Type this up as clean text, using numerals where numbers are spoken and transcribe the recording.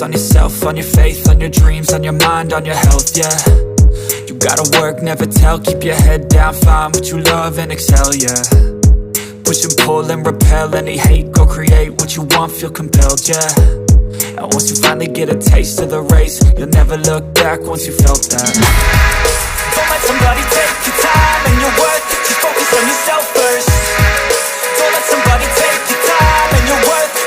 on yourself, on your faith, on your dreams, on your mind, on your health, yeah. You gotta work, never tell, keep your head down, find what you love and excel, yeah. Push and pull and repel any hate, go create what you want, feel compelled, yeah. And once you finally get a taste of the race, you'll never look back once you felt that. Don't let somebody take your time and your worth, just focus on yourself first. Don't let somebody take your time and your worth,